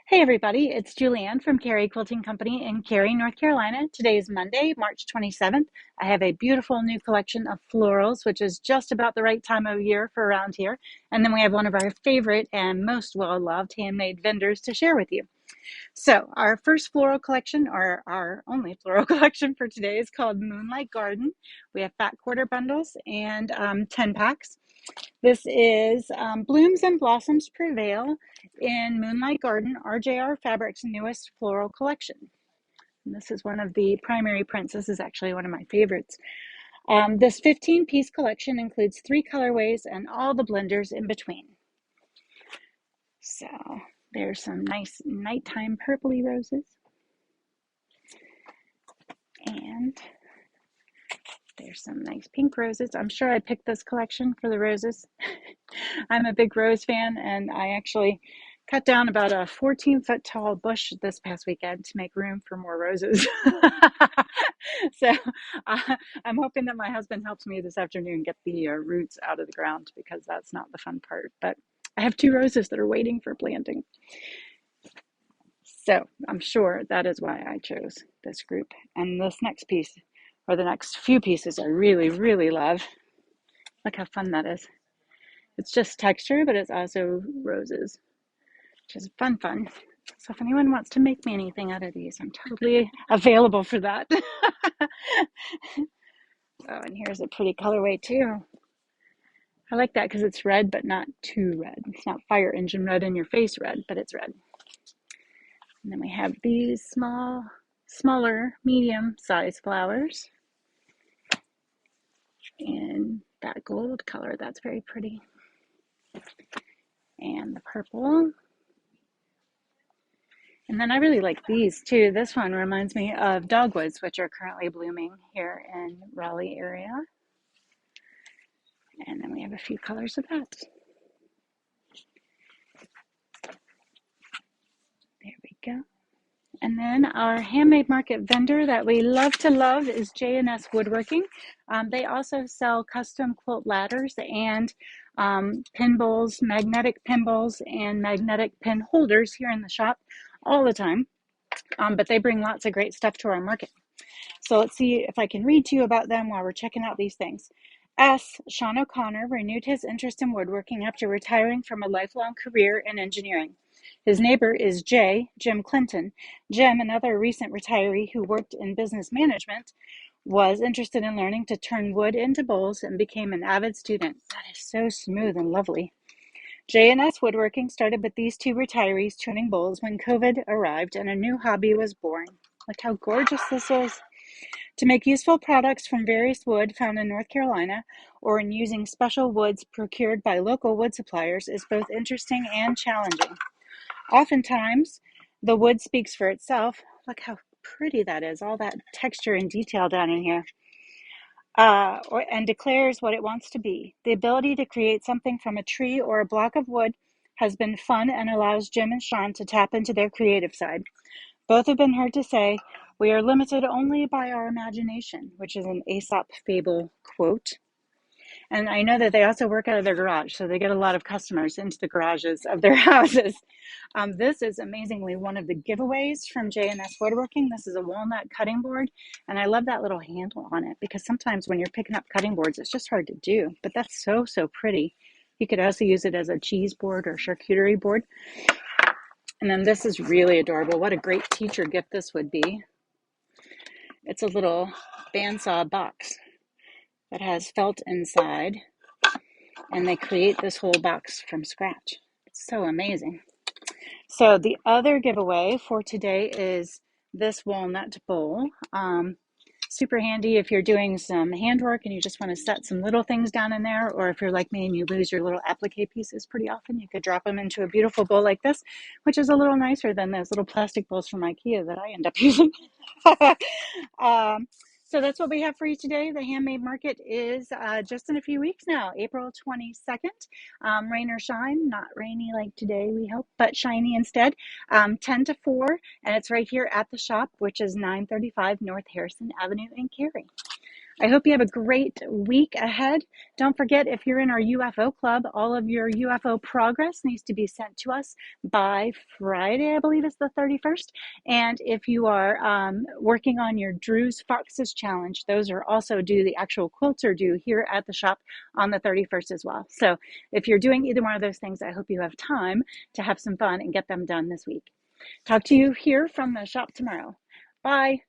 Hey everybody, it's Julianne from Cary Quilting Company in Cary, North Carolina. Today is Monday, March 27th. I have a beautiful new collection of florals, which is just about the right time of year for around here. And then we have one of our favorite and most well-loved handmade vendors to share with you. So our first floral collection, or our only floral collection for today, is called Moonlight Garden. We have fat quarter bundles and 10 packs. This is Blooms and Blossoms Prevail in Moonlight Garden, RJR Fabric's newest floral collection. And this is one of the primary prints. This is actually one of my favorites. This 15-piece collection includes 3 colorways and all the blenders in between. So there's some nice nighttime purpley roses. And there's some nice pink roses. I'm sure I picked this collection for the roses. I'm a big rose fan, and I actually cut down about a 14-foot tall bush this past weekend to make room for more roses. So I'm hoping that my husband helps me this afternoon get the roots out of the ground, because that's not the fun part. But I have 2 roses that are waiting for planting. So I'm sure that is why I chose this group. And this next piece, or the next few pieces, I really, really love. Look how fun that is. It's just texture, but it's also roses, which is fun. So if anyone wants to make me anything out of these, I'm totally available for that. Oh, and here's a pretty colorway too. I like that because it's red, but not too red. It's not fire engine red in your face red, but it's red. And then we have these smaller, medium size flowers in that gold color. That's very pretty. And the purple. And then I really like these too. This one reminds me of dogwoods, which are currently blooming here in Raleigh area. And then we have a few colors of that. There we go. And then our handmade market vendor that we love to love is J&S Woodworking. They also sell custom quilt ladders and pin bowls, magnetic pin bowls, and magnetic pin holders here in the shop all the time. But they bring lots of great stuff to our market. So let's see if I can read to you about them while we're checking out these things. Sean O'Connor renewed his interest in woodworking after retiring from a lifelong career in engineering. His neighbor is Jim Clinton. Jim, another recent retiree who worked in business management, was interested in learning to turn wood into bowls and became an avid student. That is so smooth and lovely. J&S Woodworking started with these 2 retirees tuning bowls when COVID arrived and a new hobby was born. Look how gorgeous this is. To make useful products from various wood found in North Carolina or in using special woods procured by local wood suppliers is both interesting and challenging. Oftentimes, the wood speaks for itself. Look how pretty that is, all that texture and detail down in here. And declares what it wants to be. The ability to create something from a tree or a block of wood has been fun and allows Jim and Sean to tap into their creative side. Both have been heard to say, "We are limited only by our imagination," which is an Aesop fable quote. And I know that they also work out of their garage, so they get a lot of customers into the garages of their houses. This is amazingly one of the giveaways from J&S Woodworking. This is a walnut cutting board, and I love that little handle on it, because sometimes when you're picking up cutting boards, it's just hard to do, but that's so pretty. You could also use it as a cheese board or charcuterie board. And then this is really adorable. What a great teacher gift this would be. It's a little bandsaw box that has felt inside, and they create this whole box from scratch. It's so amazing. So the other giveaway for today is this walnut bowl. Super handy if you're doing some handwork and you just want to set some little things down in there, or if you're like me and you lose your little applique pieces pretty often, you could drop them into a beautiful bowl like this, which is a little nicer than those little plastic bowls from IKEA that I end up using. So that's what we have for you today. The handmade market is just in a few weeks now, April 22nd. Rain or shine, not rainy like today, we hope, but shiny instead. 10 to 4, and it's right here at the shop, which is 935 North Harrison Avenue in Cary. I hope you have a great week ahead. Don't forget, if you're in our UFO club, all of your UFO progress needs to be sent to us by Friday, I believe is the 31st. And if you are working on your Drew's Foxes Challenge, those are also due, the actual quilts are due here at the shop on the 31st as well. So if you're doing either one of those things, I hope you have time to have some fun and get them done this week. Talk to you here from the shop tomorrow. Bye.